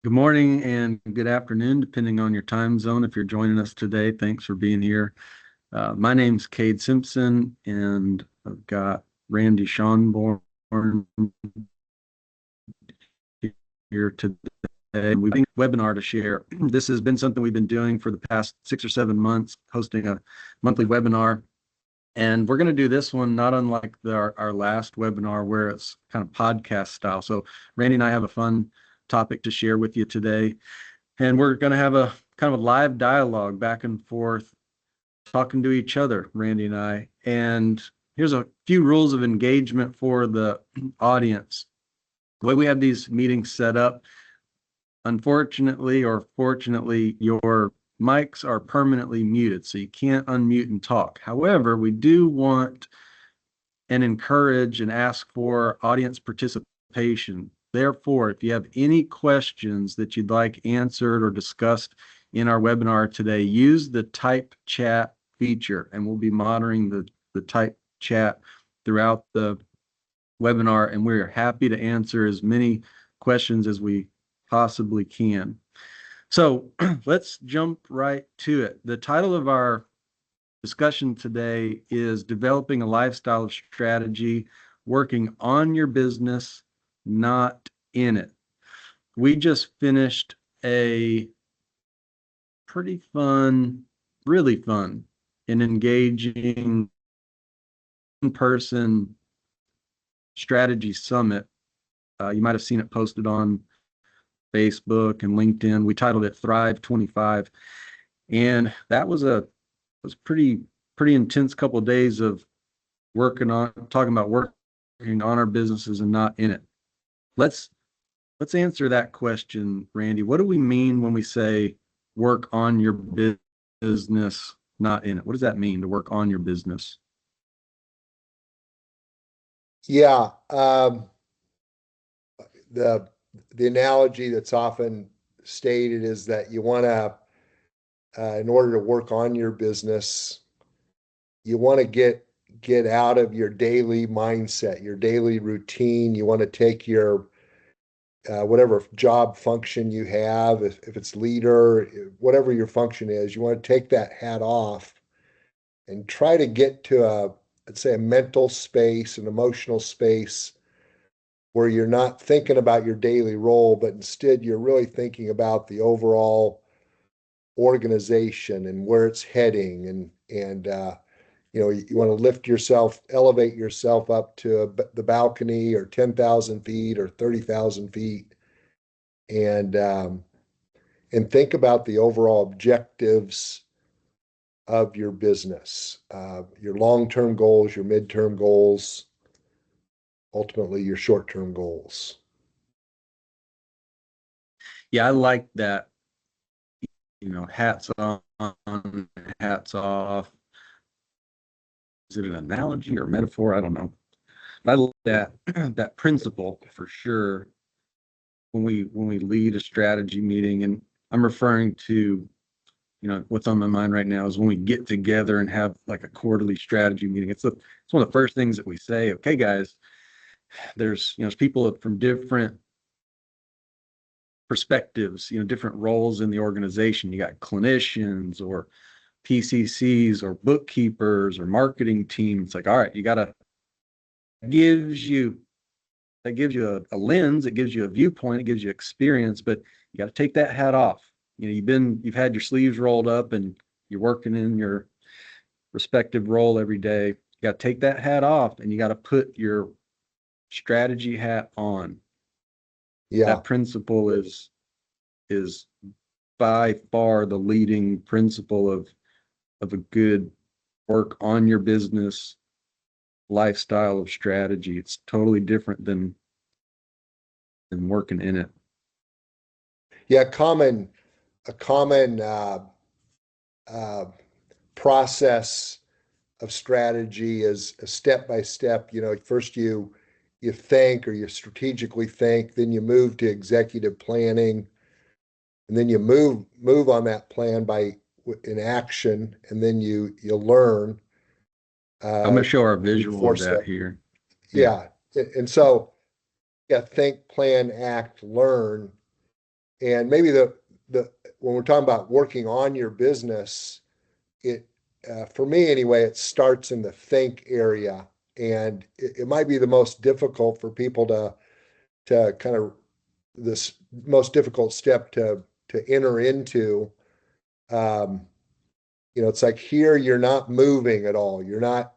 Good morning and good afternoon, depending on your time zone. If you're joining us today, thanks for being here. My name's Cade Simpson, and I've got Randy Schonborn here today. We've got a webinar to share. This has been something we've been doing for the past 6 or 7 months, hosting a monthly webinar. And we're going to do this one not unlike our last webinar, where it's kind of podcast style. So Randy and I have a fun topic to share with you today. And we're going to have a kind of a live dialogue back and forth, talking to each other, Randy and I. And here's a few rules of engagement for the audience. The way we have these meetings set up, unfortunately or fortunately, your mics are permanently muted, so you can't unmute and talk. However, we do want and encourage and ask for audience participation. Therefore, if you have any questions that you'd like answered or discussed in our webinar today, use the type chat feature, and we'll be monitoring the type chat throughout the webinar, and we're happy to answer as many questions as we possibly can. So let's jump right to it. The title of our discussion today is Developing a Lifestyle of Strategy, Working on Your Business, Not in It. We just finished a pretty fun, really fun and engaging in-person strategy summit. You might have seen it posted on Facebook and LinkedIn. We titled it Thrive 25. And that was pretty intense couple of days of talking about working on our businesses and not in it. Let's answer that question, Randy. What do we mean when we say work on your business, not in it? What does that mean, to work on your business? Yeah, the analogy that's often stated is that you want to, in order to work on your business, you want to get out of your daily mindset, your daily routine. You want to take your whatever job function you have, if it's leader, whatever your function is, you want to take that hat off and try to get to let's say, a mental space, an emotional space where you're not thinking about your daily role, but instead you're really thinking about the overall organization and where it's heading. You want to lift yourself, elevate yourself up to the balcony, or 10,000 feet or 30,000 feet, and um, and think about the overall objectives of your business, your long-term goals, your mid-term goals, ultimately your short-term goals. Yeah, I like that. Hats on, hats off. Is it an analogy or metaphor? I don't know. But I like that principle for sure when we lead a strategy meeting. And I'm referring to, what's on my mind right now is when we get together and have like a quarterly strategy meeting. It's one of the first things that we say. Okay, guys, there's people from different perspectives, different roles in the organization. You got clinicians or PCCs or bookkeepers or marketing teams. It's like, all right, you gotta gives you that gives you a lens, it gives you a viewpoint, it gives you experience, but you got to take that hat off. You've had your sleeves rolled up and you're working in your respective role every day. You got to take that hat off and you got to put your strategy hat on. Yeah, That principle is by far the leading principle of a good work on your business lifestyle of strategy. It's totally different than working in it. yeah. A common uh, process of strategy is a step by step. First you think, or you strategically think, then you move to executive planning, and then you move on that plan by in action, and then you learn I'm going uh, to show our in visual of fourth that step. here. Yeah. Yeah, and so yeah, think, plan, act, learn. And maybe the when we're talking about working on your business, it for me anyway, it starts in the think area, and it might be the most difficult for people to kind of this most difficult step to enter into. Um, it's like here you're not moving at all. You're not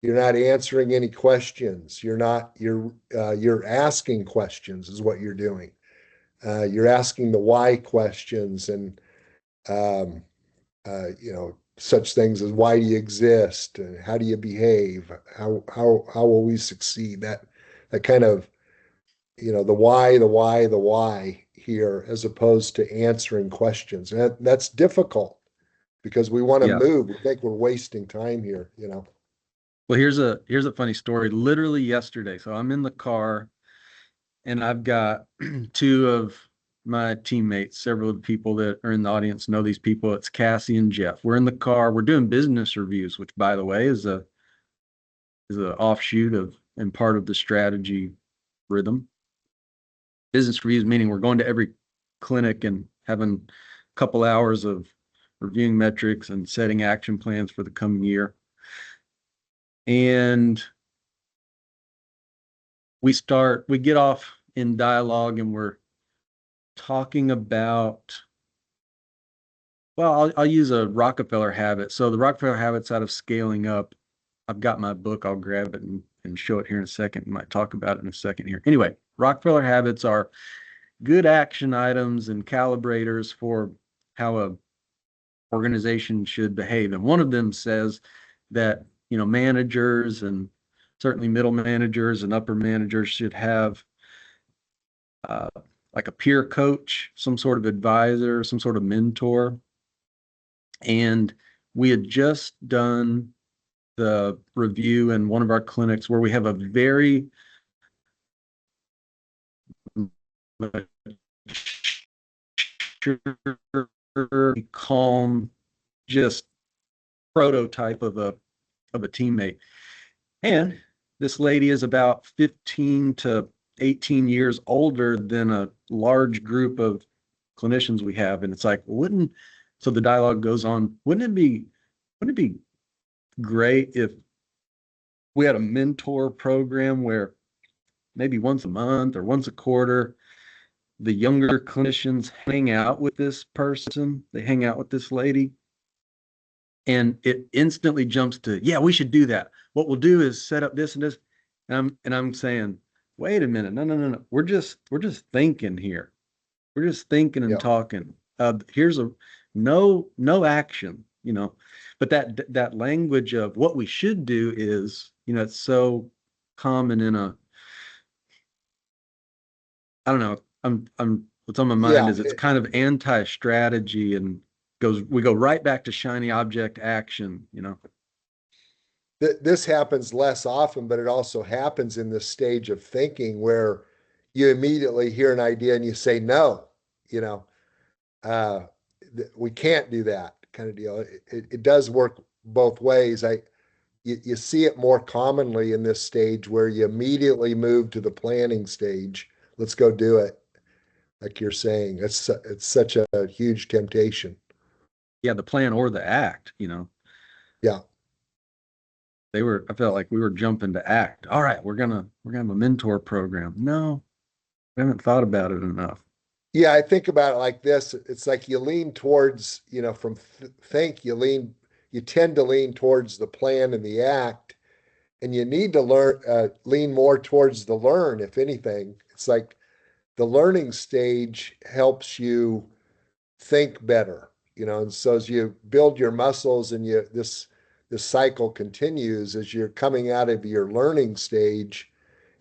answering any questions. You're asking questions is what you're doing. You're asking the why questions and um, such things as why do you exist and how do you behave? How will we succeed? That kind of the why here as opposed to answering questions. And that's difficult because we want to Yeah. move. We think we're wasting time here. Well, here's a funny story. Literally yesterday, so I'm in the car and I've got two of my teammates, several of the people that are in the audience know these people. It's Cassie and Jeff. We're in the car. We're doing business reviews, which, by the way, is a offshoot of and part of the strategy rhythm. Business reviews meaning we're going to every clinic and having a couple hours of reviewing metrics and setting action plans for the coming year. And we get off in dialogue and we're talking about, well, I'll use a Rockefeller habit. So the Rockefeller habits out of Scaling Up. I've got my book. I'll grab it and show it here in a second. We might talk about it in a second here. Anyway, Rockefeller habits are good action items and calibrators for how a organization should behave. And one of them says that, managers and certainly middle managers and upper managers should have uh, like a peer coach, some sort of advisor, some sort of mentor. And we had just done the review in one of our clinics where we have a very calm, just prototype of a teammate. And this lady is about 15 to 18 years older than a large group of clinicians we have. And it's like, so the dialogue goes on, wouldn't it be great if we had a mentor program where maybe once a month or once a quarter, the younger clinicians hang out with this person, they hang out with this lady, and it instantly jumps to, yeah, we should do that. What we'll do is set up this and this. And I'm saying, wait a minute, no, no, no, no. We're just thinking here. We're just thinking and Yeah. talking. Here's no action, but that language of what we should do is, it's so common I don't know. What's on my mind Yeah. is it's kind of anti-strategy and we go right back to shiny object action. This happens less often, but it also happens in this stage of thinking where you immediately hear an idea and you say no, you know, uh, we can't do that kind of deal. It does work both ways. You see it more commonly in this stage where you immediately move to the planning stage. Let's go do it. Like you're saying, it's such a huge temptation. Yeah, the plan or the act. Yeah. I felt like we were jumping to act. All right, we're gonna have a mentor program. No, we haven't thought about it enough. Yeah, I think about it like this. It's like you lean towards, from think, you tend to lean towards the plan and the act, and you need to lean more towards the learn, if anything. It's like the learning stage helps you think better, and so as you build your muscles and this cycle continues as you're coming out of your learning stage.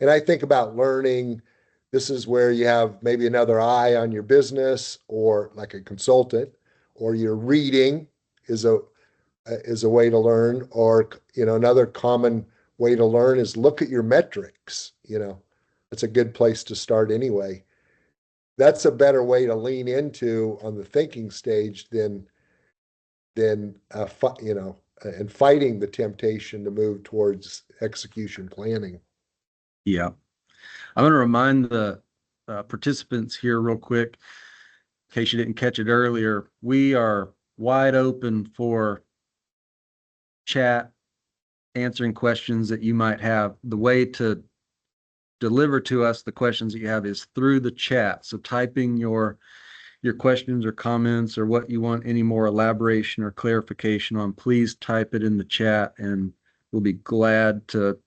And I think about learning, this is where you have maybe another eye on your business or like a consultant, or you're reading is a way to learn, or another common way to learn is look at your metrics. That's a good place to start anyway. That's a better way to lean into on the thinking stage than and fighting the temptation to move towards execution planning. Yeah, I'm going to remind the participants here real quick. case you didn't catch it earlier, we are wide open for chat, answering questions that you might have. The way to deliver to us the questions that you have is through the chat. So typing your questions or comments or what you want any more elaboration or clarification on, please type it in the chat and we'll be glad to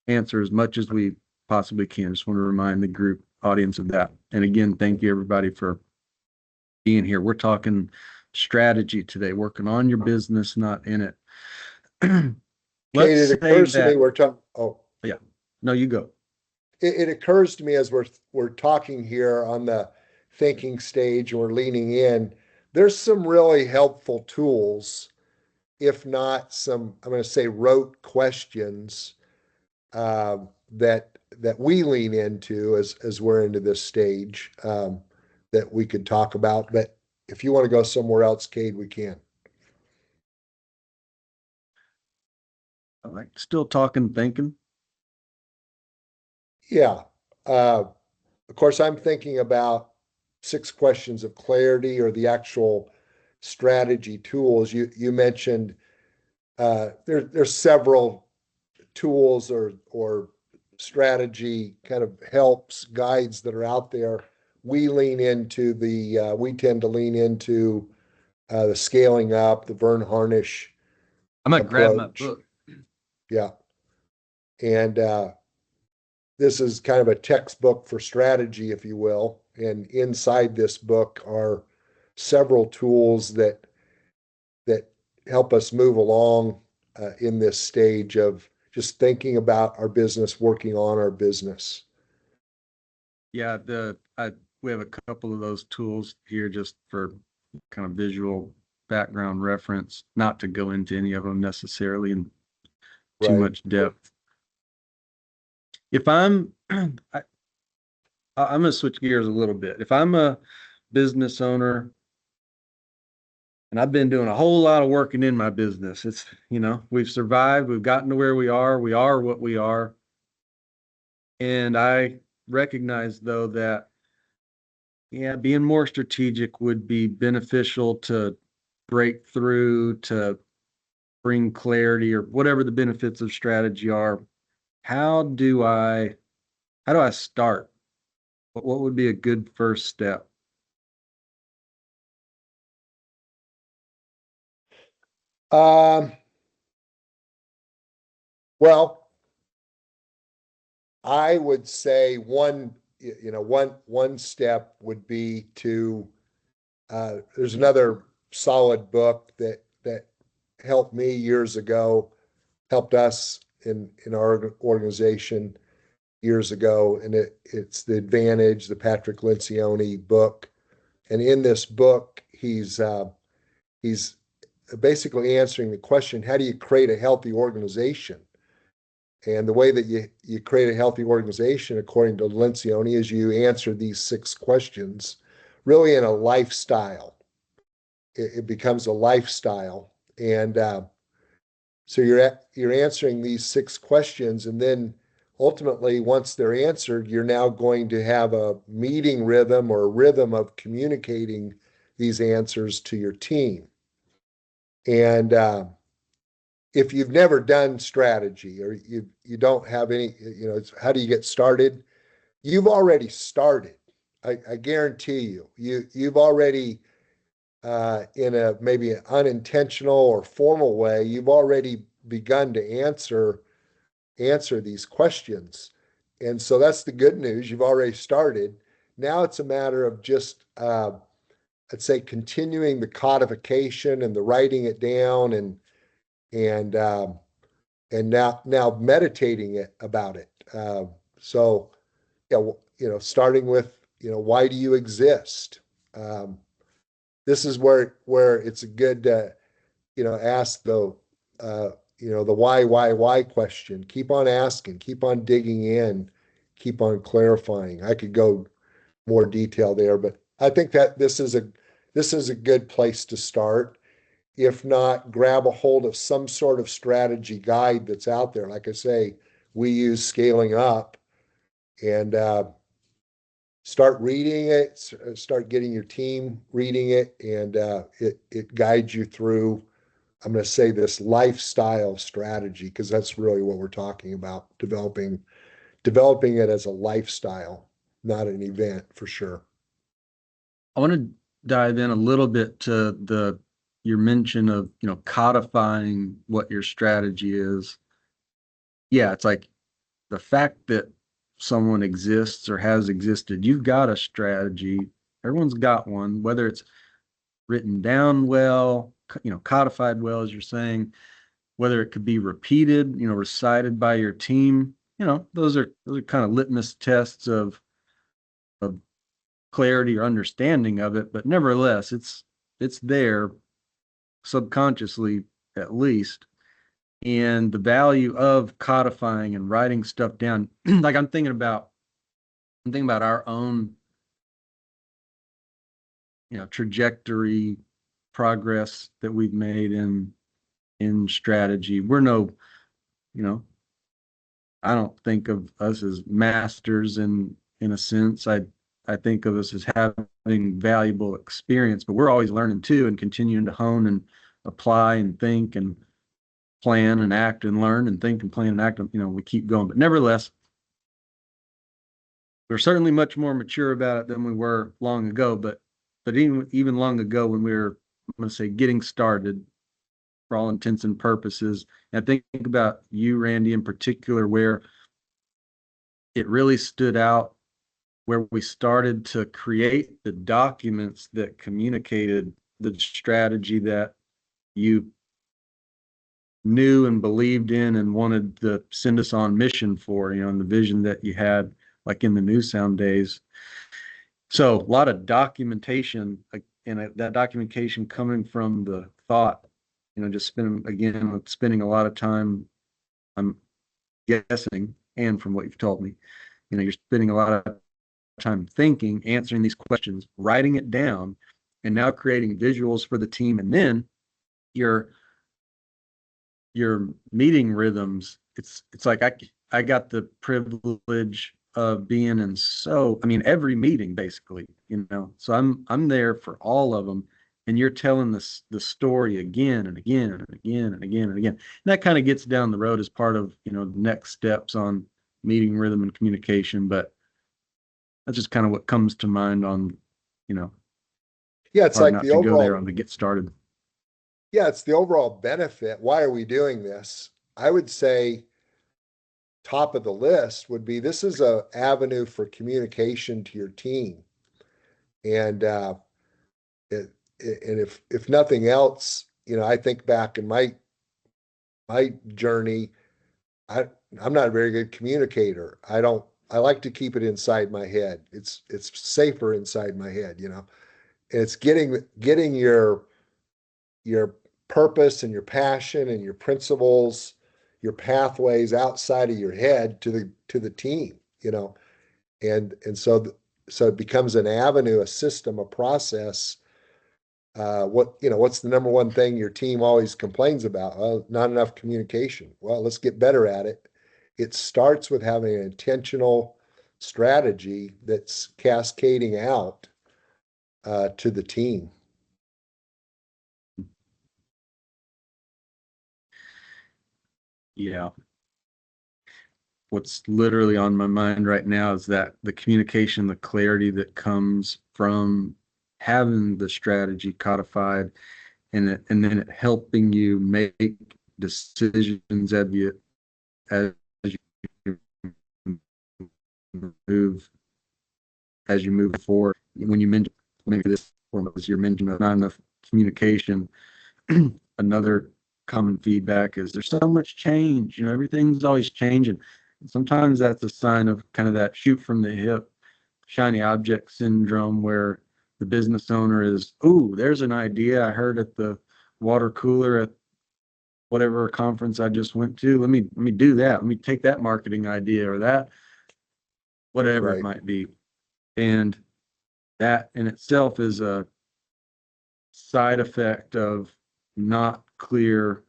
answer as much as we possibly can. Just want to remind the group audience of that. And again, thank you everybody for being here. We're talking strategy today, working on your business, not in it. Kate, Let's it say occurs to me that, we're talking, yeah, no, you go. it occurs to me as we're talking here on the thinking stage and we're leaning in, there's some really helpful tools, if not some, I'm going to say rote questions that we lean into as we're into this stage that we could talk about. But if you want to go somewhere else, Cade, we can. All right, still talking, thinking. Yeah. Of course, I'm thinking about 6 questions of clarity or the actual strategy tools. You mentioned there's several tools or strategy kind of helps, guides that are out there. We tend to lean into the scaling up, the Verne Harnish I'm gonna grab my approach. book. Yeah. And this is kind of a textbook for strategy, if you will. And inside this book are several tools that help us move along in this stage of just thinking about our business, working on our business. Yeah, we have a couple of those tools here just for kind of visual background reference, not to go into any of them necessarily in too Right. much depth. If I'm going to switch gears a little bit. If I'm a business owner and I've been doing a whole lot of working in my business, it's, we've survived, we've gotten to where we are what we are. And I recognize though that, yeah, being more strategic would be beneficial to break through, to bring clarity or whatever the benefits of strategy are. How do I start? What would be a good first step? Well, I would say one step would be to there's another solid book that helped me years ago, helped us in our organization years ago, and it's The Advantage, the Patrick Lencioni book. And in this book, he's basically answering the question, how do you create a healthy organization? And the way that you create a healthy organization, according to Lencioni, is you answer these 6 questions really in a lifestyle. It becomes a lifestyle. And so you're answering these 6 questions, and then ultimately, once they're answered, you're now going to have a meeting rhythm or a rhythm of communicating these answers to your team. And if you've never done strategy or you don't have any, it's how do you get started? You've already started. I guarantee you've already in a maybe an unintentional or formal way, you've already begun to answer these questions. And so that's the good news. You've already started. Now it's a matter of just I'd say continuing the codification and the writing it down and now meditating about it. So yeah, starting with why do you exist? This is where it's a good ask the why question. Keep on asking, keep on digging in, keep on clarifying. I could go more detail there, but I think that this is a good place to start. If not, grab a hold of some sort of strategy guide that's out there. Like I say, we use Scaling Up, and start reading it, start getting your team reading it, and it guides you through, I'm going to say, this lifestyle strategy, because that's really what we're talking about, developing it as a lifestyle, not an event, for sure. I want to dive in a little bit to your mention of, codifying what your strategy is. Yeah, it's like the fact that someone exists or has existed, you've got a strategy. Everyone's got one, whether it's written down well, codified well, as you're saying, whether it could be repeated, recited by your team. Those are kind of litmus tests of clarity or understanding of it. But nevertheless, it's there subconsciously, at least. And the value of codifying and writing stuff down, like I'm thinking about our own, trajectory, progress that we've made in strategy. We're no, you know, I don't think of us as masters in a sense. I think of us as having valuable experience, but we're always learning too and continuing to hone and apply and think and plan and act and learn and think and plan and act. We keep going. But nevertheless, we're certainly much more mature about it than we were long ago. But even long ago, when we were, I'm going to say, getting started, for all intents and purposes, and I think about you, Randy, in particular, where it really stood out, where we started to create the documents that communicated the strategy that you knew and believed in and wanted to send us on mission for, and the vision that you had, like in the New Sound days. So a lot of documentation, and that documentation coming from the thought, just spending a lot of time, I'm guessing, and from what you've told me, you're spending a lot of time thinking, answering these questions, writing it down, and now creating visuals for the team. And then your meeting rhythms, it's like I got the privilege of being in, every meeting basically, so I'm there for all of them, and you're telling the story again and again and again and again and again. And that kind of gets down the road as part of, the next steps on meeting rhythm and communication. But that's just kind of what comes to mind on, Yeah, it's hard like not the to go there overall, on the get started. yeah, it's the overall benefit. Why are we doing this? I would say top of the list would be, this is a avenue for communication to your team. And it, and if nothing else, I think back in my journey, I I'm not a very good communicator. I like to keep it inside my head. It's safer inside my head. It's getting your purpose and your passion and your principles, your pathways outside of your head to the team, and so it becomes an avenue, a system, a process. What's the number one thing your team always complains about? Not enough communication. Well, let's get better at it. It starts with having an intentional strategy that's cascading out to the team. Yeah. What's literally on my mind right now is that the communication, the clarity that comes from having the strategy codified, and then it helping you make decisions as you move as you move forward. When you mentioned, maybe this form was your mention of not enough communication, another common feedback is there's so much change. Everything's always changing. Sometimes that's a sign of kind of that shoot from the hip, shiny object syndrome, where the business owner is, "Ooh, there's an idea I heard at the water cooler at whatever conference I just went to. Let me do that. Let me take that marketing idea or that, whatever it Right. might be." And that in itself is a side effect of not clear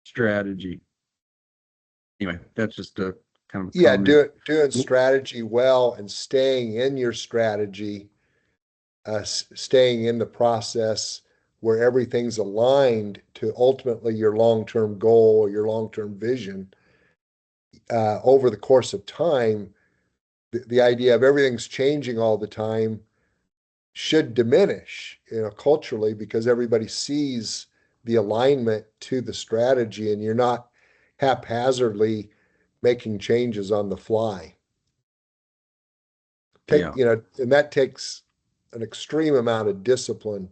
strategy. Anyway, that's just a kind of a Yeah, comment. doing strategy well and staying in your strategy, staying in the process where everything's aligned to ultimately your long-term goal or your long-term vision. Over the course of time, the idea of everything's changing all the time should diminish, culturally, because everybody sees the alignment to the strategy and you're not haphazardly making changes on the fly. Yeah. And that takes an extreme amount of discipline.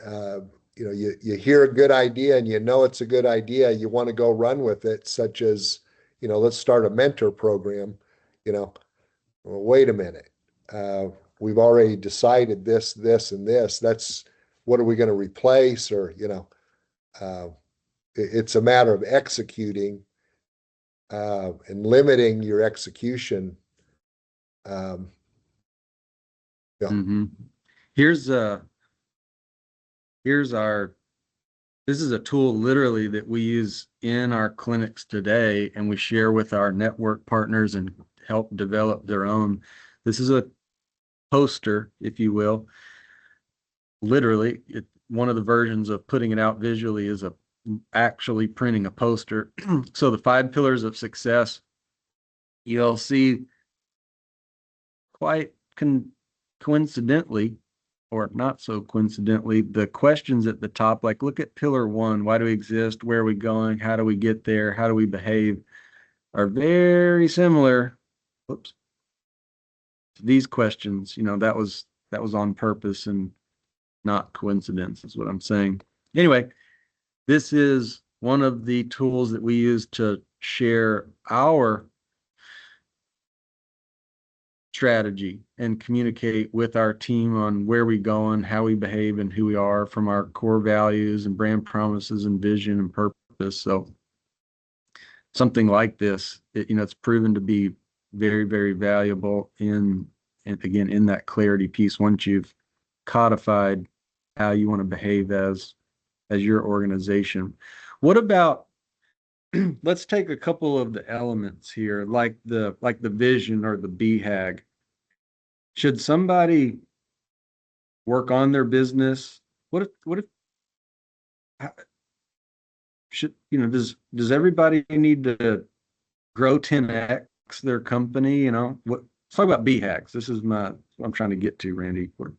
Uh, you hear a good idea and you know it's a good idea. You want to go run with it, such as, let's start a mentor program. Well, wait a minute. Uh, we've already decided this, and this. What are we going to replace? Or, it's a matter of executing and limiting your execution. Um, yeah. Hmm. Here's here's our this is a tool literally that we use in our clinics today, and we share with our network partners and help develop their own. This is a poster, if you will. Literally, one of the versions of putting it out visually is actually printing a poster. So the 5 pillars of success, you'll see quite coincidentally, or not so coincidentally, the questions at the top, like look at pillar 1, why do we exist? Where are we going? How do we get there? How do we behave? Are very similar. Whoops. To these questions, that was on purpose and not coincidence, is what I'm saying. Anyway, this is one of the tools that we use to share our strategy and communicate with our team on where we going, how we behave, and who we are from our core values and brand promises and vision and purpose. So something like this, it's proven to be very, very valuable and again, in that clarity piece, once you've codified how you want to behave as your organization. What about let's take a couple of the elements here, like the vision or the BHAG. Should somebody work on their business? What if should does everybody need to grow 10x their company? Let's talk about BHAGs. This is what I'm trying to get to, Randy. What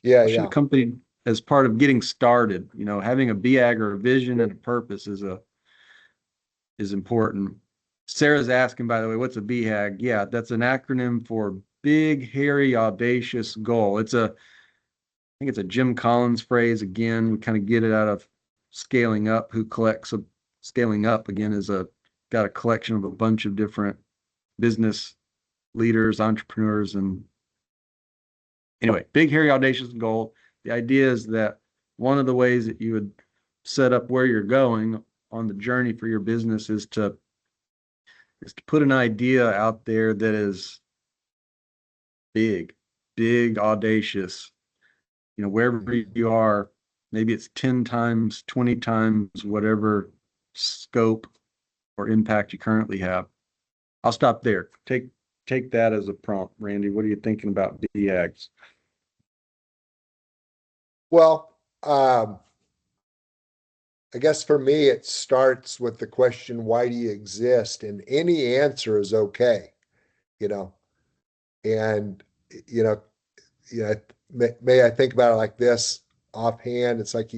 Yeah, should a yeah. company, as part of getting started, having a BHAG or a vision and a purpose is important. Sarah's asking, by the way, what's a BHAG? Yeah, that's an acronym for big, hairy, audacious goal. I think it's a Jim Collins phrase. Again, we kind of get it out of Scaling Up, Scaling Up again got a collection of a bunch of different business leaders, entrepreneurs, and anyway, big, hairy, audacious goal. The idea is that one of the ways that you would set up where you're going on the journey for your business is to put an idea out there that is big, big, audacious. Wherever you are, maybe it's 10 times, 20 times, whatever scope or impact you currently have. I'll stop there. Take that as a prompt, Randy. What are you thinking about DX? Well, I guess for me, it starts with the question, why do you exist? And any answer is okay, you know, and, you know, may I think about it like this offhand? It's like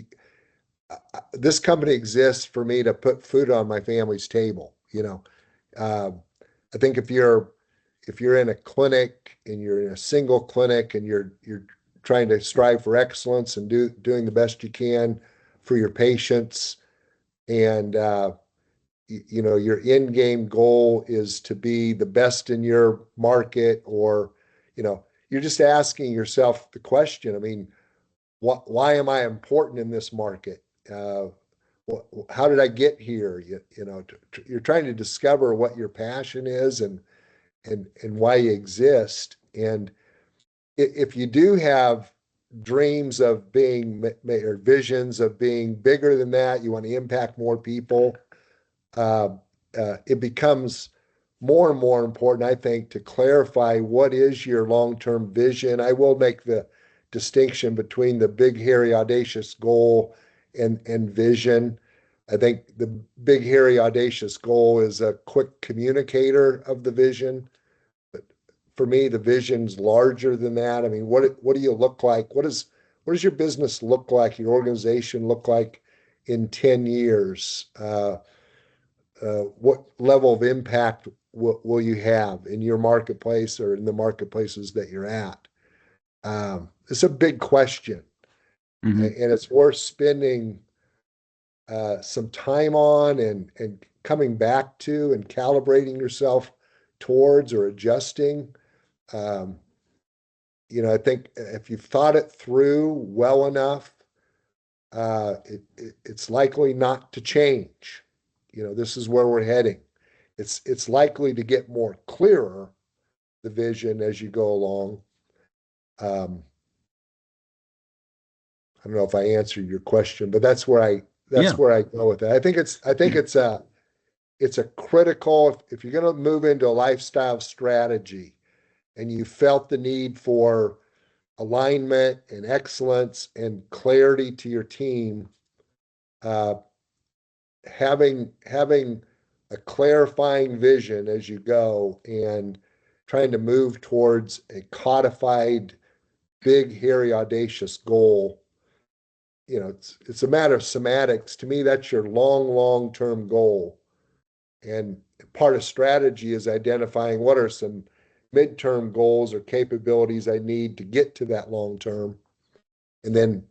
this company exists for me to put food on my family's table. Um, I think if you're in a clinic and you're in a single clinic and you're trying to strive for excellence and doing the best you can for your patients, and your end game goal is to be the best in your market, or you're just asking yourself the question, I mean, why am I important in this market? How did I get here? You're trying to discover what your passion is and why you exist. And if you do have dreams of being or visions of being bigger than that, you want to impact more people, uh, it becomes more and more important, I think, to clarify what is your long-term vision. I will make the distinction between the big, hairy, audacious goal and vision. I think the big, hairy, audacious goal is a quick communicator of the vision. But for me, the vision's larger than that. I mean, what do you look like? What does your business look like? Your organization look like in 10 years? What level of impact will you have in your marketplace or in the marketplaces that you're at? It's a big question, Mhm. and it's worth spending some time on and coming back to and calibrating yourself towards or adjusting. Um, I think if you've thought it through well enough, it's likely not to change. This is where we're heading. It's likely to get more clearer, the vision, as you go along. Um, I don't know if I answered your question, but Yeah. that's where I go with it. I think it's a critical, if you're going to move into a lifestyle strategy and you felt the need for alignment and excellence and clarity to your team, uh, having a clarifying vision as you go and trying to move towards a codified, big, hairy, audacious goal. It's a matter of semantics. To me, that's your long-term goal. And part of strategy is identifying what are some midterm goals or capabilities I need to get to that long term. And then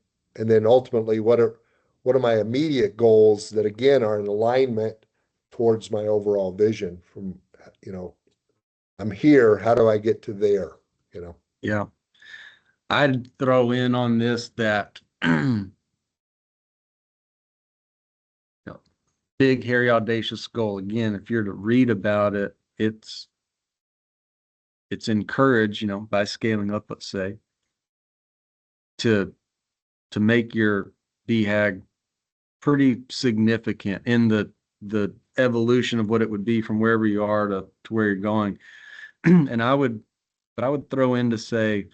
ultimately what are my immediate goals that again are in alignment towards my overall vision from, you know, I'm here, how do I get to there? You know. Yeah. I'd throw in on this that big, hairy, audacious goal. Again, if you're to read about it, it's encouraged, by scaling up, let's say, to make your BHAG pretty significant in the evolution of what it would be from wherever you are to where you're going. And I would throw in to say,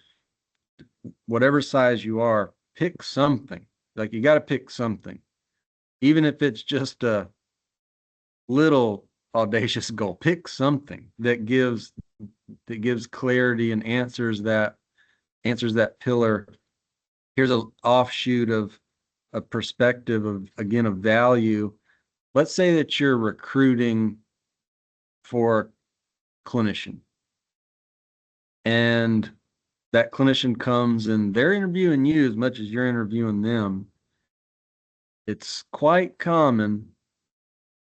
whatever size you are, pick something. Like you got to pick something, even if it's just a little audacious goal. Pick something that gives clarity and answers that pillar. Here's an offshoot of a perspective of, again, of value. Let's say that you're recruiting for a clinician and that clinician comes and they're interviewing you as much as you're interviewing them. It's quite common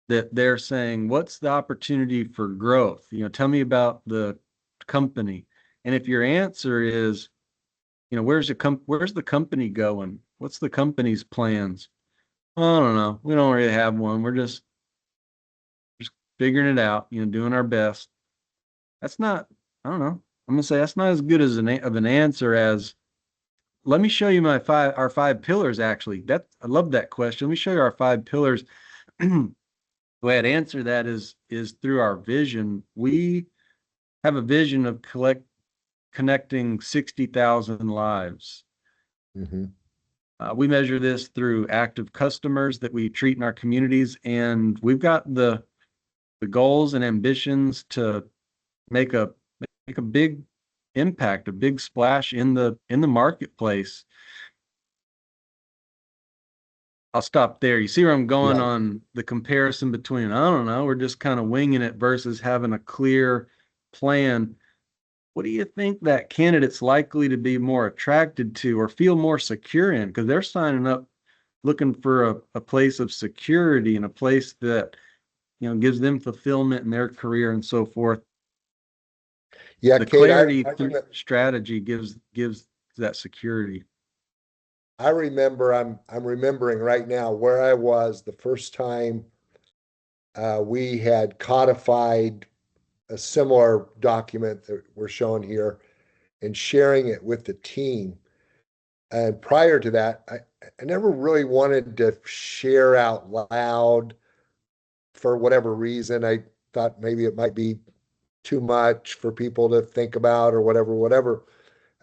that they're saying, what's the opportunity for growth? Tell me about the company. And if your answer is, where's the company going? What's the company's plans? Well, I don't know. We don't really have one. We're just figuring it out, doing our best. That's not, I don't know. I'm gonna say that's not as good as of an answer as, let me show you our five pillars. Actually, I love that question. Let me show you our five pillars. The way I'd answer that is through our vision. We have a vision of connecting 60,000 lives. Mhm. We measure this through active customers that we treat in our communities, and we've got the goals and ambitions to make a big impact, a big splash in the marketplace. I'll stop there. You see where I'm going Yeah. on the comparison between, I don't know, we're just kind of winging it versus having a clear plan. What do you think that candidate's likely to be more attracted to or feel more secure in? Because they're signing up looking for a place of security and a place that, gives them fulfillment in their career and so forth. Yeah, The Kate, clarity through strategy gives that security. I remember I'm remembering right now where I was the first time we had codified a similar document that we're showing here and sharing it with the team. And prior to that, I never really wanted to share out loud for whatever reason. I thought maybe it might be too much for people to think about or whatever,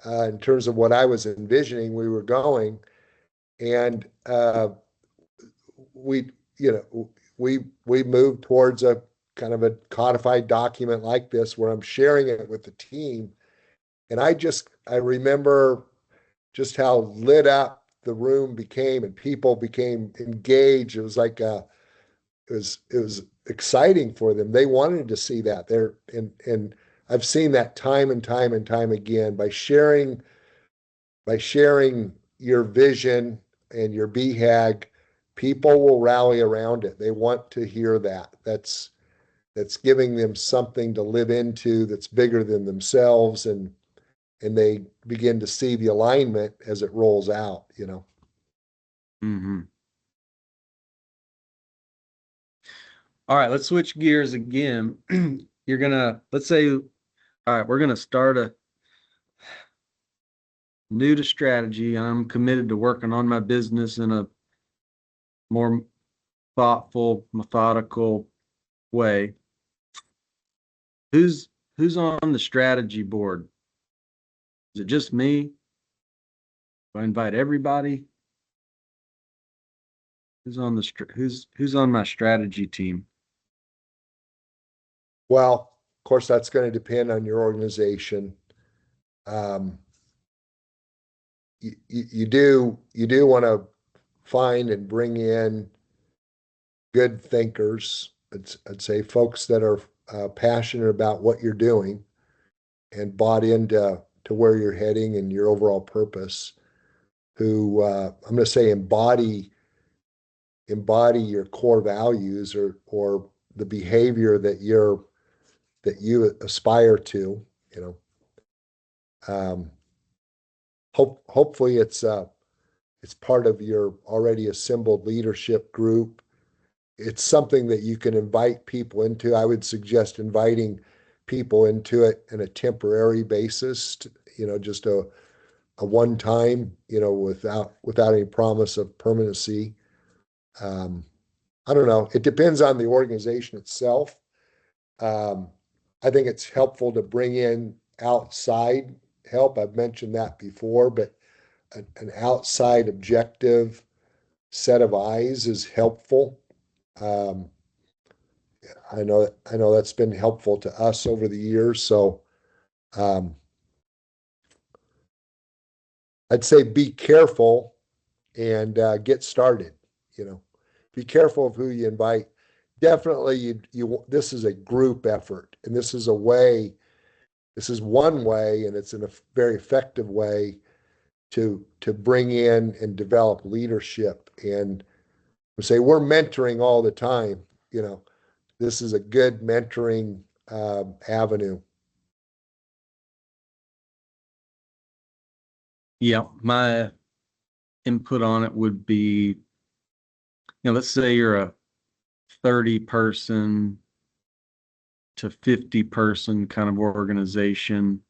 in terms of what I was envisioning we were going. And we, you know, we moved towards a kind of a codified document like this where I'm sharing it with the team. And I remember just how lit up the room became and people became engaged. It was like it was exciting for them. They wanted to see that there, and I've seen that time and time and time again by sharing your vision and your BHAG, people will rally around it. They want to hear that. That's giving them something to live into that's bigger than themselves, and they begin to see the alignment as it rolls out, you know. Mm-hmm. All right, let's switch gears again. Let's say, all right, we're gonna start a new to strategy. I'm committed to working on my business in a more thoughtful, methodical way. Who's who's on the strategy board? Is it just me? Do I invite everybody? Who's on my strategy team? Well, of course, that's going to depend on your organization. Um, you do want to find and bring in good thinkers. I'd say folks that are passionate about what you're doing and bought into to where you're heading and your overall purpose. Who I'm going to say embody your core values or the behavior that you aspire to. You know, hopefully it's part of your already assembled leadership group. It's something that you can invite people into. I would suggest inviting people into it in a temporary basis, just a one time, without any promise of permanency. Um, I don't know. It depends on the organization itself. Um, I think it's helpful to bring in outside help. I've mentioned that before, but an outside objective set of eyes is helpful. Um, I know that's been helpful to us over the years. So um, I'd say be careful and get started. You know, be careful of who you invite. Definitely, this is a group effort, and this is a way. This is one way, and it's in a very effective way to bring in and develop leadership. And we say we're mentoring all the time. You know, this is a good mentoring avenue. Yeah, my input on it would be, let's say you're a 30 person to 50 person kind of organization.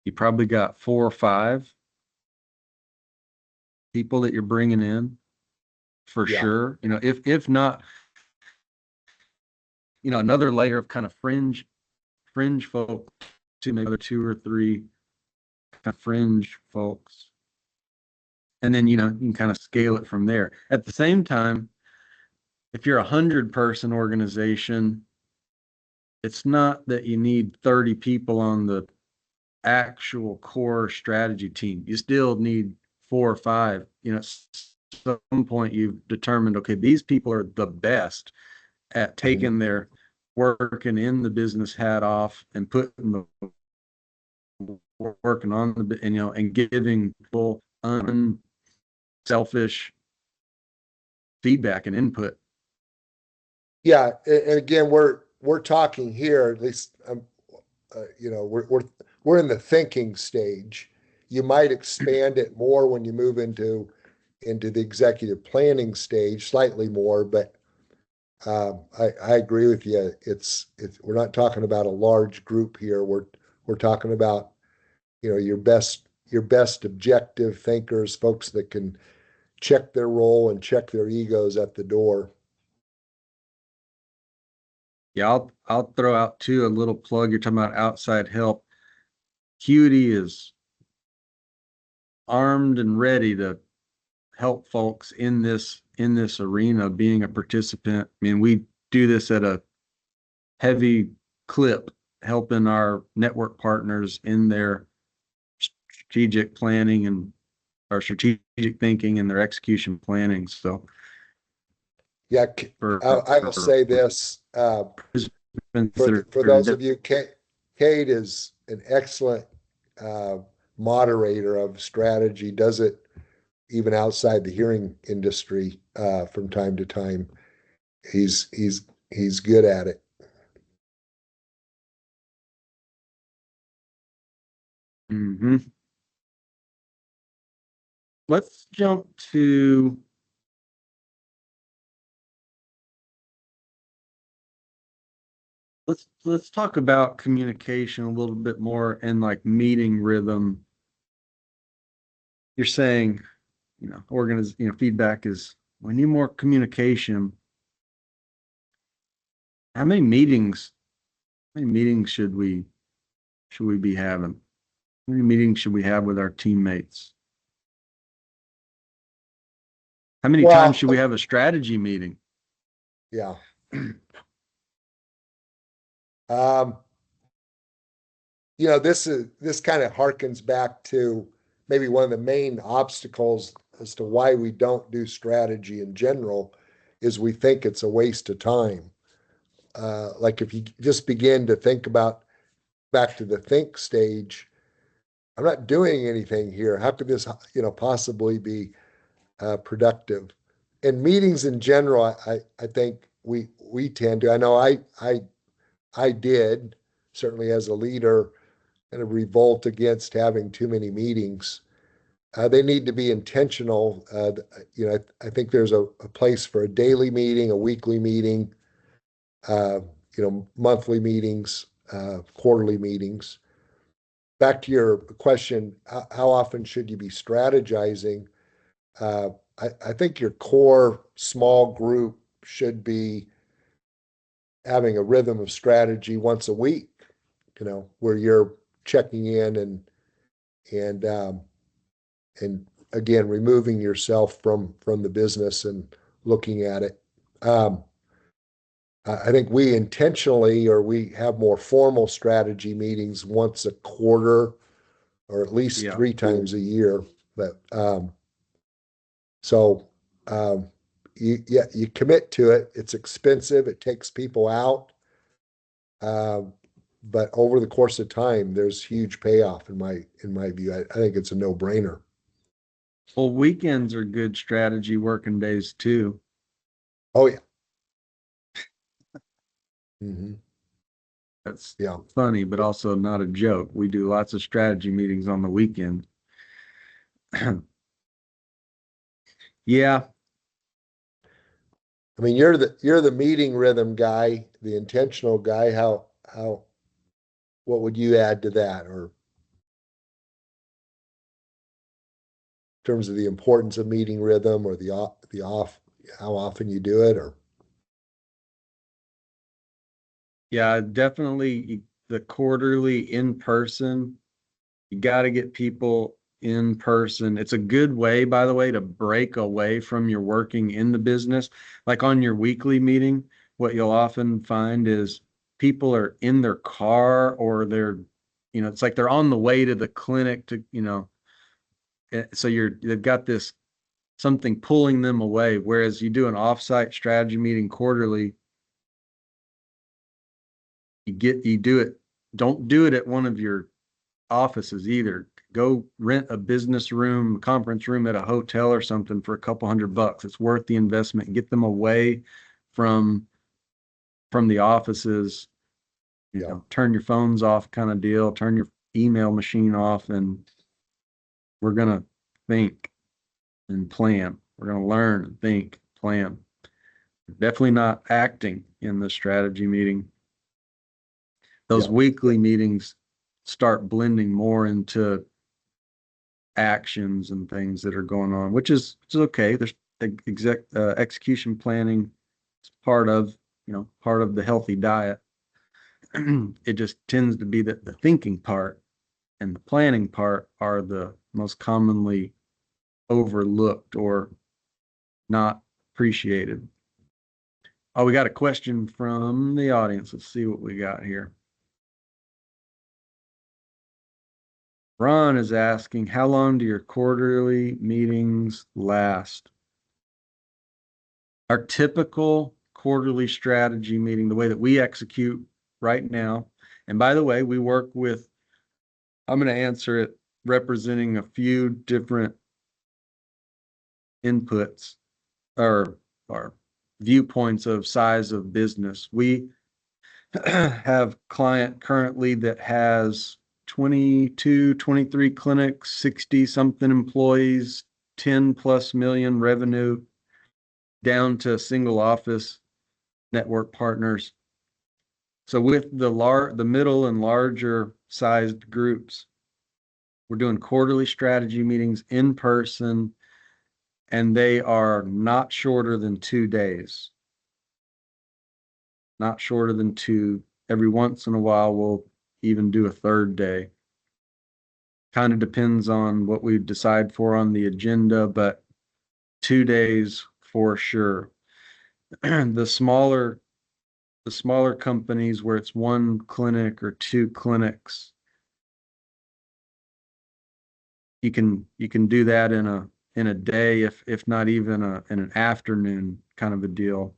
You probably got 4 or 5 people that you're bringing in for Yeah, sure. If not, another layer of kind of fringe folk, to maybe another 2 or 3 kind of fringe folks. And then, you can kind of scale it from there. At the same time, if you're 100 person organization, it's not that you need 30 people on the actual core strategy team. You still need 4 or 5. At some point you've determined, okay, these people are the best at taking their working in the business hat off and putting the working on and giving full unselfish feedback and input. yeah. And again, we're talking here. At least, we're in the thinking stage. You might expand it more when you move into the executive planning stage, slightly more, but I agree with you. It's we're not talking about a large group here. We're talking about your best objective thinkers, folks that can check their role and check their egos at the door. Yeah, I'll throw out too a little plug. You're talking about outside help. Cuity is armed and ready to help folks in this arena, being a participant. I mean, we do this at a heavy clip, helping our network partners in their strategic planning and our strategic thinking and their execution planning. So Yeah, for I will say this, participants that for are those of you, Kate is an excellent uh, moderator of strategy, does it even outside the hearing industry from time to time. He's good at it. Mhm. Let's jump to let's talk about communication a little bit more and like meeting rhythm. You're saying, feedback is we need more communication. How many meetings should we be having? How many meetings should we have with our teammates? How many times Well, should we have a strategy meeting? yeah. Um, this kind of harkens back to maybe one of the main obstacles as to why we don't do strategy in general is we think it's a waste of time. Like if you just begin to think about back to the think stage, I'm not doing anything here. How could this, possibly be productive? In meetings in general, I think we tend to. I know I did certainly as a leader kind of revolt against having too many meetings. They need to be intentional. I think there's a place for a daily meeting, a weekly meeting, uh, monthly meetings, quarterly meetings. Back to your question, how often should you be strategizing? Uh, I think your core small group should be having a rhythm of strategy once a week, where you're checking in and and again removing yourself from the business and looking at it. Um, I think we intentionally or we have more formal strategy meetings once a quarter or at least Yeah. 3 times a year. But so you commit to it. It's expensive. It takes people out. Um, but over the course of time, there's huge payoff in my view. I think it's a no-brainer. Well, weekends are good strategy working days too. Oh yeah. Hmm. That's Yeah. funny, but also not a joke. We do lots of strategy meetings on the weekend. Yeah. I mean, you're the meeting rhythm guy, the intentional guy. How what would you add to that, or in terms of the importance of meeting rhythm, or the off how often you do it, or Yeah, definitely the quarterly in person. You got to get people in person. It's a good way, by the way, to break away from your working in the business. Like on your weekly meeting, what you'll often find is people are in their car or it's like they're on the way to the clinic so they've got this something pulling them away. Whereas you do an offsite strategy meeting quarterly, you do it, don't do it at one of your offices either. Go rent a business room, conference room at a hotel or something for a couple $100. It's worth the investment. Get them away from the offices, yeah, turn your phones off kind of deal, turn your email machine off, and we're gonna think and plan. We're gonna learn and think, plan. Definitely not acting in the strategy meeting. Those yeah, weekly meetings start blending more into actions and things that are going on, which is okay. There's execution planning. It's part of part of the healthy diet. It just tends to be that the thinking part and the planning part are the most commonly overlooked or not appreciated. Oh, we got a question from the audience. Let's see what we got here. Ron is asking, how long do your quarterly meetings last? Our typical quarterly strategy meeting, the way that we execute right now, and by the way, we work with, I'm going to answer it representing a few different inputs or viewpoints of size of business. We have client currently that has 22, 23 clinics, 60 something employees, 10 plus million revenue, down to single office network partners. So with the middle and larger sized groups, we're doing quarterly strategy meetings in person, and they are not shorter than 2 days. Not shorter than 2. Every once in a while, we'll even do a third day. Kind of depends on what we decide for on the agenda, but 2 days for sure. The smaller companies where it's 1 clinic or 2 clinics, you can do that in a day, if not even in an afternoon kind of a deal.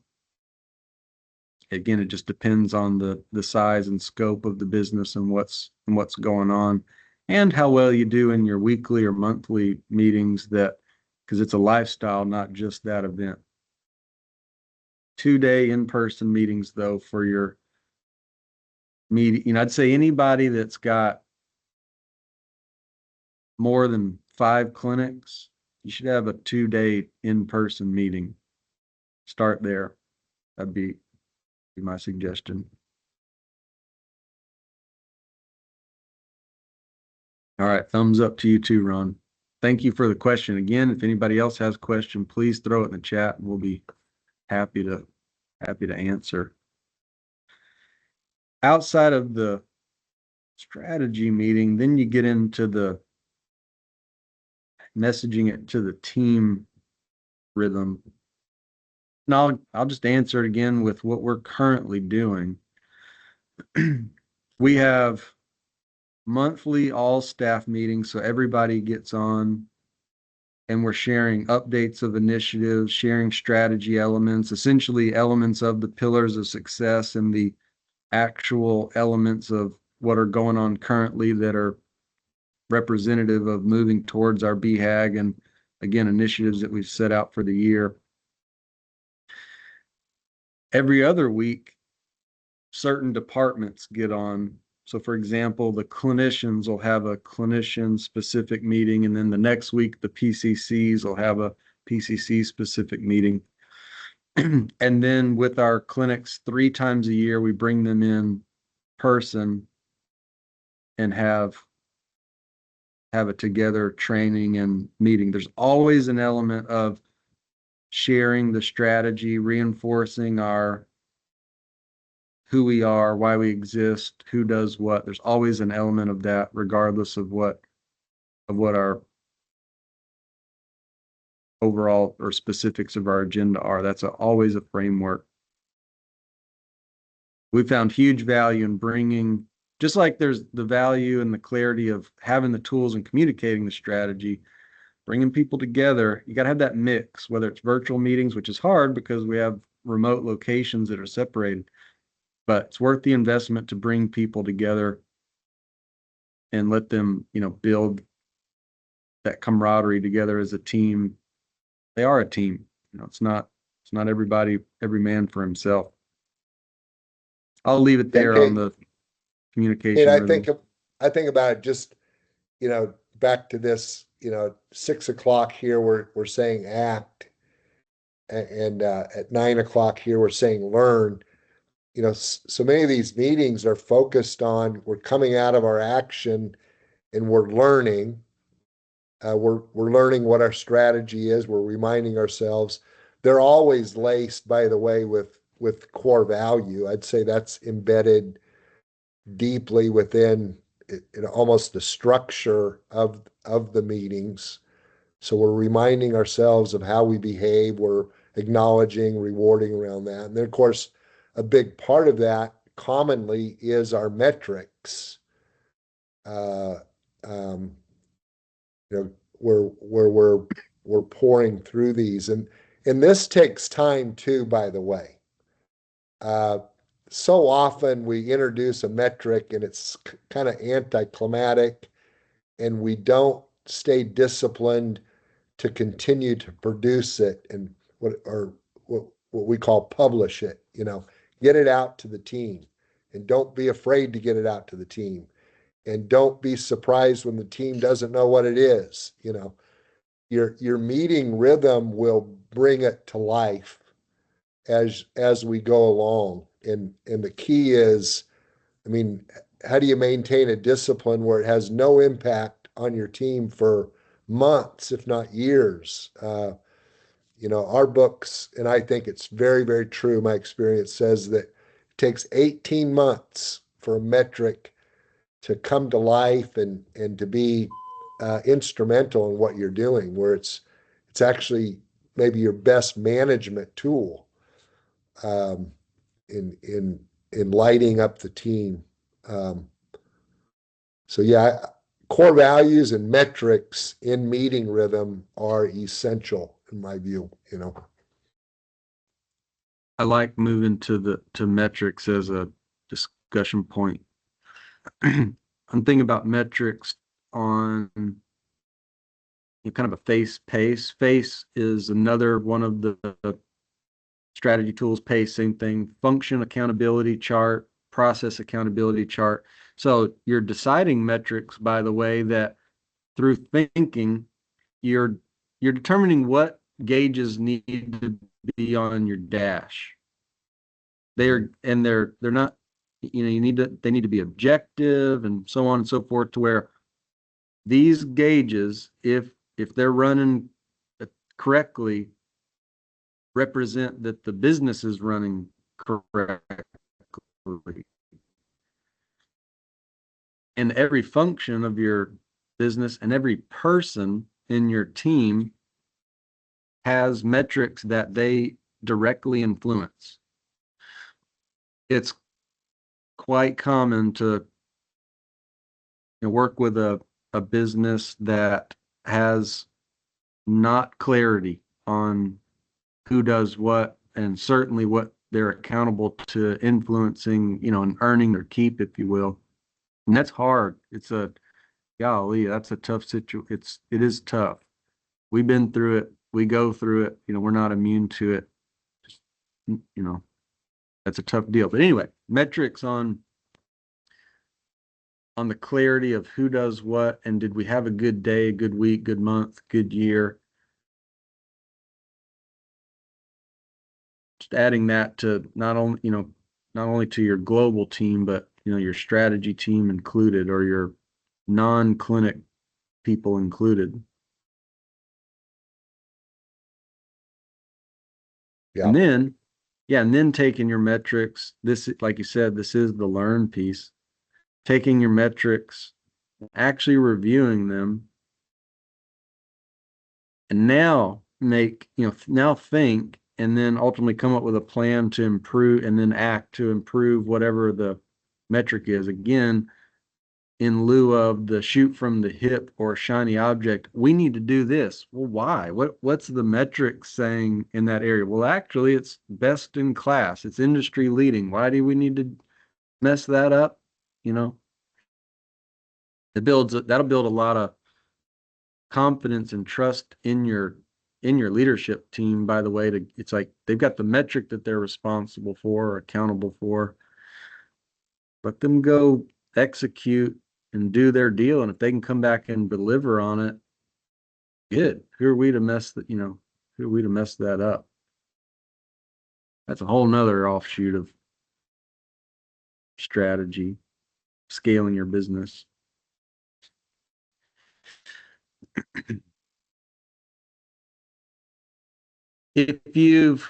Again, it just depends on the size and scope of the business and what's going on, and how well you do in your weekly or monthly meetings, because it's a lifestyle, not just that event. 2-day in-person meetings though for your meeting. I'd say anybody that's got more than 5 clinics, you should have a 2-day in-person meeting. Start there. That'd be my suggestion. All right, thumbs up to you too, Ron. Thank you for the question. Again, if anybody else has a question, please throw it in the chat and we'll be happy to answer. Outside of the strategy meeting, then you get into the messaging it to the team rhythm. And I'll just answer it again with what we're currently doing. We have monthly all staff meetings, so everybody gets on and we're sharing updates of initiatives, sharing strategy elements, essentially elements of the pillars of success and the actual elements of what are going on currently that are representative of moving towards our BHAG and, again, initiatives that we've set out for the year. Every other week, certain departments get on. So for example, the clinicians will have a clinician specific meeting, and then the next week, the PCCs will have a PCC specific meeting. And then with our clinics 3 times a year, we bring them in person and have a together training and meeting. There's always an element of sharing the strategy, reinforcing who we are, why we exist, who does what. There's always an element of that, regardless of what our overall or specifics of our agenda are. That's always a framework. We found huge value in bringing, just like there's the value and the clarity of having the tools and communicating the strategy, bringing people together. You got to have that mix, whether it's virtual meetings, which is hard because we have remote locations that are separated, but it's worth the investment to bring people together and let them, build that camaraderie together as a team. They are a team. It's not everybody, every man for himself. I'll leave it there on the communication. And I think about it just, back to this, 6 o'clock here, we're saying act, and at 9 o'clock here, we're saying learn. So many of these meetings are focused on, we're coming out of our action and we're learning. We're learning what our strategy is. We're reminding ourselves. They're always laced, by the way, with with core value. I'd say that's embedded deeply within almost the structure of the meetings. So we're reminding ourselves of how we behave. We're acknowledging, rewarding around that. And then, of course, a big part of that commonly is our metrics. Uh, um, where we're pouring through these, and this takes time too. By the way, uh, so often we introduce a metric and it's kind of anticlimactic, and we don't stay disciplined to continue to produce it and what we call publish it, get it out to the team, and don't be afraid to get it out to the team, and don't be surprised when the team doesn't know what it is. Your meeting rhythm will bring it to life as we go along. And the key is, I mean, how do you maintain a discipline where it has no impact on your team for months, if not years? Our books, and I think it's very, very true. My experience says that it takes 18 months for a metric to come to life and to be instrumental in what you're doing, where it's actually maybe your best management tool, um, in lighting up the team. Um, so yeah, core values and metrics in meeting rhythm are essential in my view. I like moving to metrics as a discussion point. I'm thinking about metrics on kind of a face pace. Face is another one of the strategy tools. Pace, same thing. Function accountability chart, process accountability chart. So you're deciding metrics, by the way, that through thinking, you're determining what gauges need to be on your dash. They're not, they need to be objective and so on and so forth, to where these gauges, if they're running correctly, represent that the business is running correctly. And every function of your business and every person in your team has metrics that they directly influence. It's quite common to work with a business that has not clarity on who does what, and certainly what they're accountable to influencing, and earning their keep, if you will. And that's hard. Golly, that's a tough situation. It is tough. We've been through it. We go through it. We're not immune to it. Just, that's a tough deal. But anyway, metrics on the clarity of who does what, and did we have a good day, good week, good month, good year. Just adding that to not only to your global team, but your strategy team included, or your non-clinic people included. Yeah. And then taking your metrics, this, like you said, this is the learn piece. Taking your metrics, actually reviewing them, and now think, and then ultimately come up with a plan to improve, and then act to improve whatever the metric is. Again, in lieu of the shoot from the hip or shiny object, we need to do this. Well, why? What's the metric saying in that area? Well, actually, it's best in class. It's industry leading. Why do we need to mess that up? That'll build a lot of confidence and trust in your leadership team. By the way, it's like they've got the metric that they're responsible for or accountable for. Let them go execute and do their deal, and if they can come back and deliver on it, good. Who are we to mess that up? That's a whole nother offshoot of strategy, scaling your business. If you've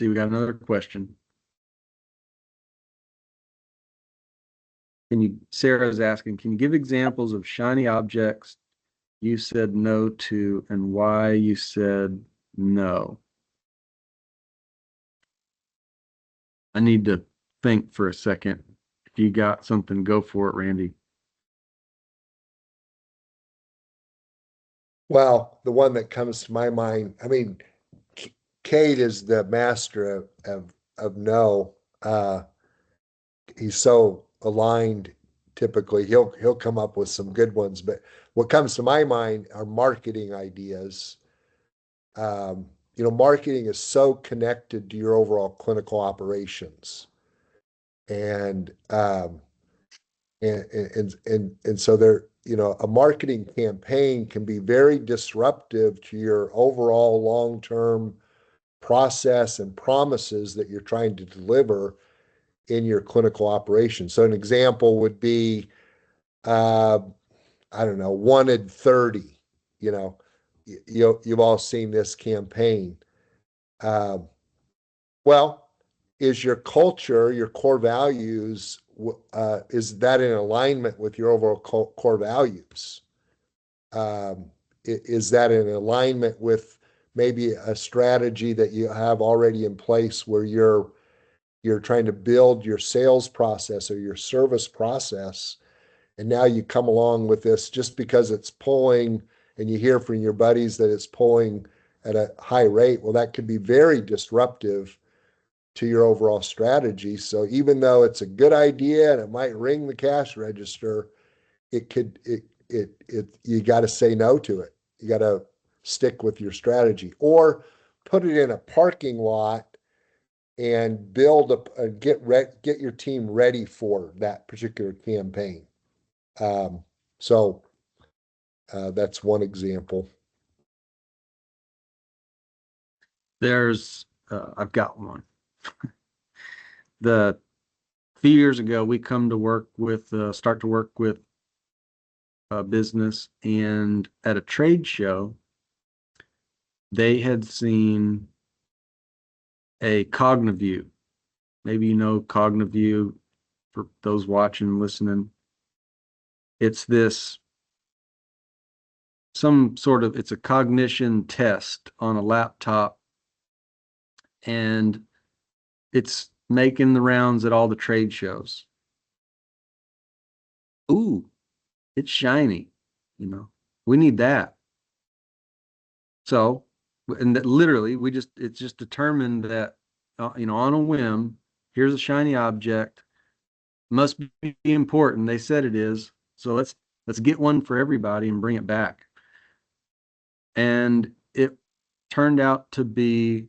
see, we got another question. Sarah's asking, can you give examples of shiny objects you said no to and why you said no? I need to think for a second. If you got something, go for it, Randy. Well, the one that comes to my mind, I mean, Cade is the master of no. He's so aligned. Typically, he'll come up with some good ones. But what comes to my mind are marketing ideas. Marketing is so connected to your overall clinical operations, and so there, a marketing campaign can be very disruptive to your overall long-term process and promises that you're trying to deliver in your clinical operation. So an example would be, I don't know, wanted 30. You've all seen this campaign. Well, is your culture, your core values, is that in alignment with your overall core values? Is that in alignment with maybe a strategy that you have already in place where you're trying to build your sales process or your service process, and now you come along with this just because it's pulling and you hear from your buddies that it's pulling at a high rate? Well, that could be very disruptive to your overall strategy. So even though it's a good idea and it might ring the cash register, you got to say no to it. You got to stick with your strategy, or put it in a parking lot and get your team ready for that particular campaign. So that's one example. I've got one. A few years ago, we start to work with a business, and at a trade show, they had seen a CogniView. Maybe you know CogniView, for those watching and listening. It's it's a cognition test on a laptop, and it's making the rounds at all the trade shows. Ooh, it's shiny, we need that. So, and that literally, it's just determined that, on a whim, here's a shiny object, must be important. They said it is. So let's get one for everybody and bring it back. And it turned out to be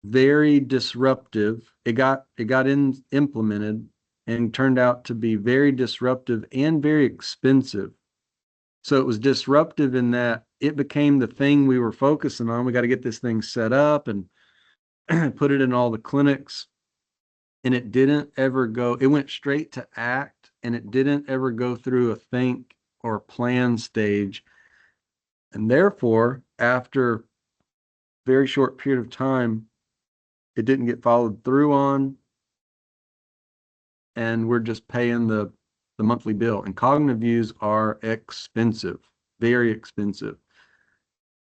very disruptive. It got implemented and turned out to be very disruptive and very expensive. So it was disruptive in that it became the thing we were focusing on. We got to get this thing set up and put it in all the clinics. And it went straight to act, and it didn't ever go through a think or plan stage. And therefore, after a very short period of time, it didn't get followed through on, and we're just paying the monthly bill. And CogniViews are expensive, very expensive.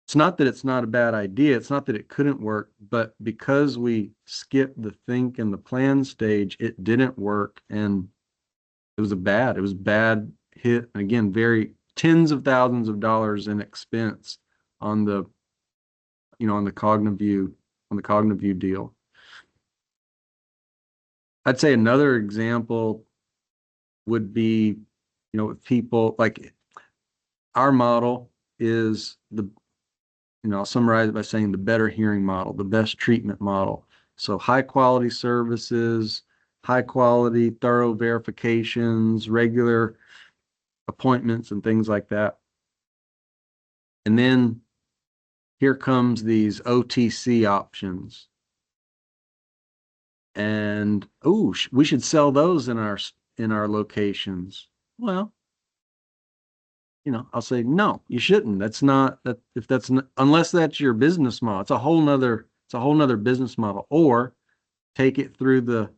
It's not that it's not a bad idea. It's not that it couldn't work, but because we skipped the think and the plan stage, it didn't work, and it was bad hit. And again, very tens of thousands of dollars in expense on the CogniView deal. I'd say another example would be, with people, like, our model is I'll summarize it by saying the better hearing model, the best treatment model. So high quality services, high quality, thorough verifications, regular appointments, and things like that. And then here comes these OTC options. And we should sell those in our locations. Well, I'll say no, you shouldn't. Unless that's your business model. It's a whole nother It's a whole nother business model. Or take it through the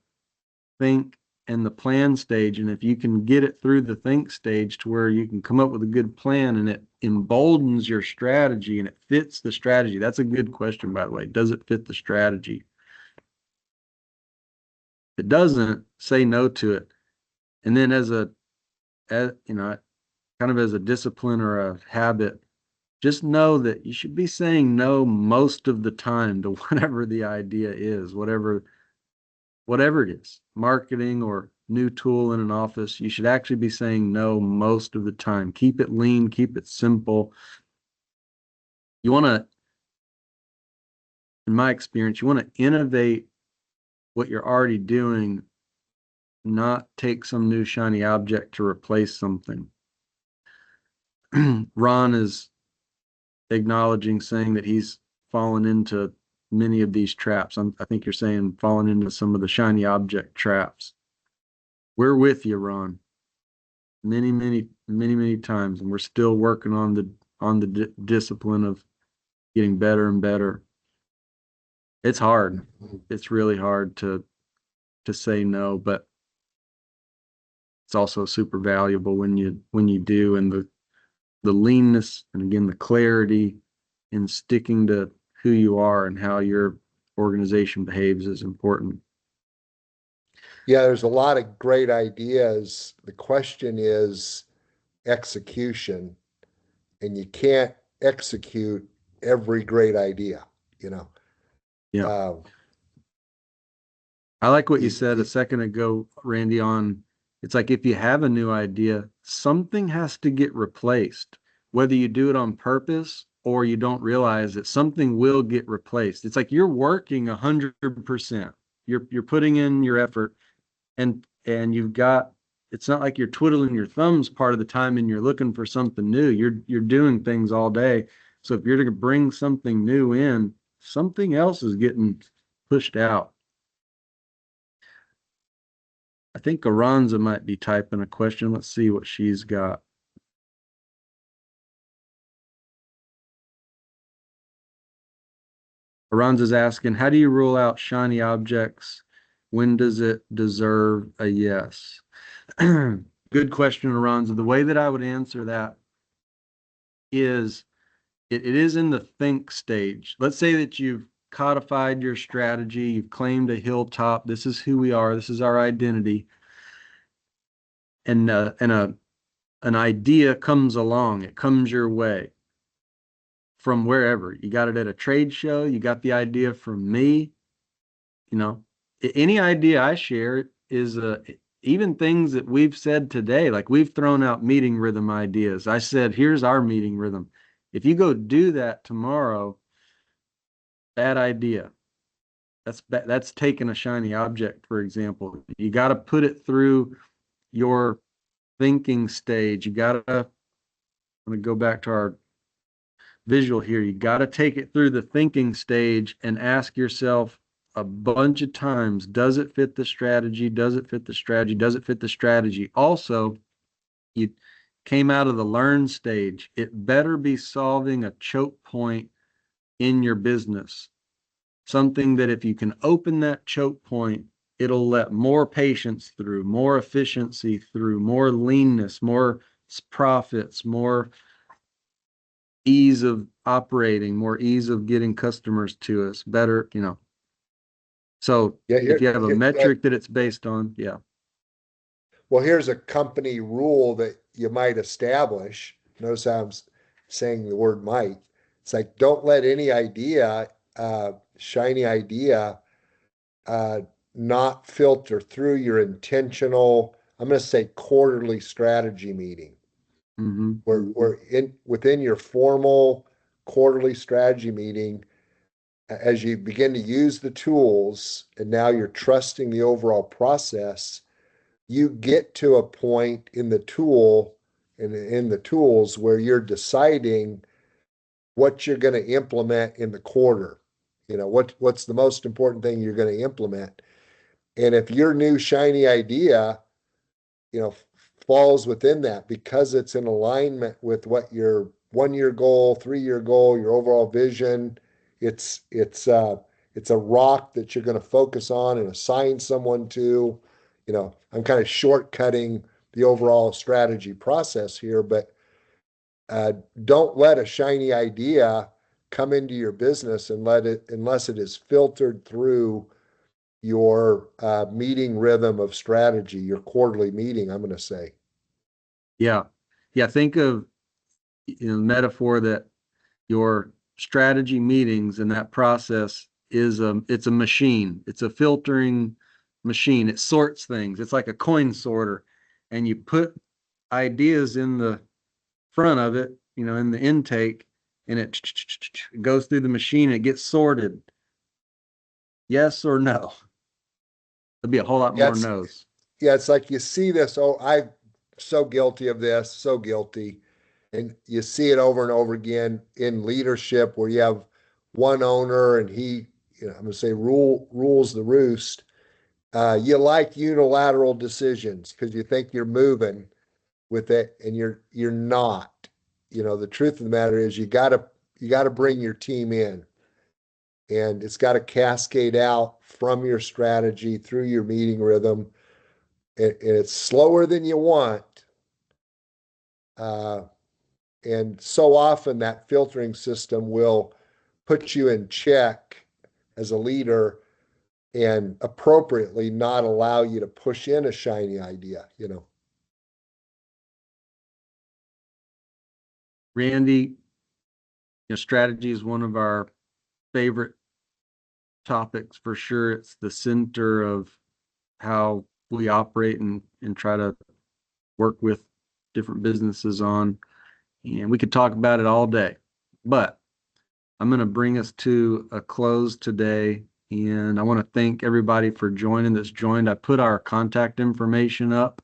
think and the plan stage. And if you can get it through the think stage to where you can come up with a good plan and it emboldens your strategy and it fits the strategy. That's a good question, by the way. Does it fit the strategy? If it doesn't, say no to it. And then as you know, kind of as a discipline or a habit, just know that you should be saying no most of the time to whatever the idea is, whatever it is, marketing or new tool in an office. You should actually be saying no most of the time. Keep it lean, keep it simple. You want to, in my experience, you want to innovate what you're already doing, not take some new shiny object to replace something. Ron is acknowledging, saying that he's fallen into many of these traps. I think you're saying fallen into some of the shiny object traps. We're with you, Ron. Many times, and we're still working on the discipline of getting better and better. It's hard. It's really hard to say no, but it's also super valuable when you do, and the leanness and again the clarity in sticking to who you are and how your organization behaves is important. Yeah, there's a lot of great ideas. The question is execution, and you can't execute every great idea, you know. Yeah. Uh, I like what you you, said a second ago, Randy, on it's like if you have a new idea, something has to get replaced. Whether you do it on purpose or you don't realize that something will get replaced. It's like you're working 100%. You're putting in your effort, and you've got, it's not like you're twiddling your thumbs part of the time and you're looking for something new. You're doing things all day. So if you're going to bring something new in, something else is getting pushed out. I think Aranza might be typing a question. Let's see what she's got. Aranza's asking, how do you rule out shiny objects? When does it deserve a yes? Good question, Aranza. The way that I would answer that is it is in the think stage. Let's say that you've codified your strategy, you've claimed a hilltop. This is who we are. This is our identity. And an idea comes along. It comes your way from wherever. You got it at a trade show. You got the idea from me. You know, any idea I share is even things that we've said today. Like we've thrown out meeting rhythm ideas. I said, here's our meeting rhythm. If you go do that tomorrow, bad idea. That's taking a shiny object, for example. You got to put it through your thinking stage. You got to, I'm going to go back to our visual here. You got to take it through the thinking stage and ask yourself a bunch of times, does it fit the strategy? Does it fit the strategy? Does it fit the strategy? Also, you came out of the learn stage. It better be solving a choke point in your business. Something that if you can open that choke point, it'll let more patients through, more efficiency through, more leanness, more profits, more ease of operating, more ease of getting customers to us, better, you know. So yeah, if you have a metric that it's based on, yeah. well, here's a company rule that you might establish. Notice how I'm saying the word might. It's like, don't let any idea, shiny idea, uh, not filter through your intentional, I'm going to say quarterly strategy meeting. Mm-hmm. Where within your formal quarterly strategy meeting, as you begin to use the tools and now you're trusting the overall process, you get to a point in the tool and in the tools where you're deciding what you're going to implement in the quarter. You know, what's the most important thing you're going to implement. And if your new shiny idea, you know, falls within that because it's in alignment with what your 1 year goal, 3 year goal, your overall vision, it's it's a rock that you're going to focus on and assign someone to. You know, I'm kind of shortcutting the overall strategy process here, but don't let a shiny idea come into your business and unless it is filtered through your meeting rhythm of strategy, your quarterly meeting, I'm going to say. Yeah. Yeah. Think of, metaphor that your strategy meetings and that process is it's a machine. It's a filtering machine. It sorts things. It's like a coin sorter, and you put ideas in the front of it, in the intake, and it goes through the machine. It gets sorted. Yes or no? There'll be a whole lot Yeah, more no's. yeah, it's like you see this. Oh, I'm so guilty of this, so guilty. And you see it over and over again in leadership where you have one owner and he, I'm going to say rules the roost. You like unilateral decisions because you think you're moving with it and you're not. The truth of the matter is you got to bring your team in, and it's got to cascade out from your strategy through your meeting rhythm. And it's slower than you want. Uh, and so often that filtering system will put you in check as a leader and appropriately not allow you to push in a shiny idea. Randy, strategy is one of our favorite topics for sure. It's the center of how we operate and try to work with different businesses on. And we could talk about it all day, but I'm going to bring us to a close today. And I want to thank everybody for joining that's joined. I put our contact information up.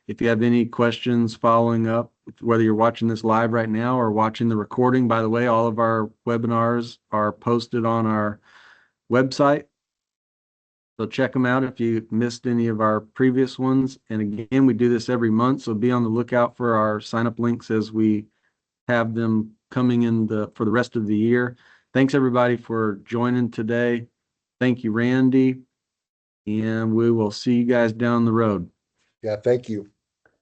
If you have any questions following up, whether you're watching this live right now or watching the recording, by the way, all of our webinars are posted on our website. So check them out if you missed any of our previous ones. And again, we do this every month, so be on the lookout for our sign up links as we have them coming in for the rest of the year. Thanks everybody for joining today. Thank you, Randy, and we will see you guys down the road. Yeah, thank you.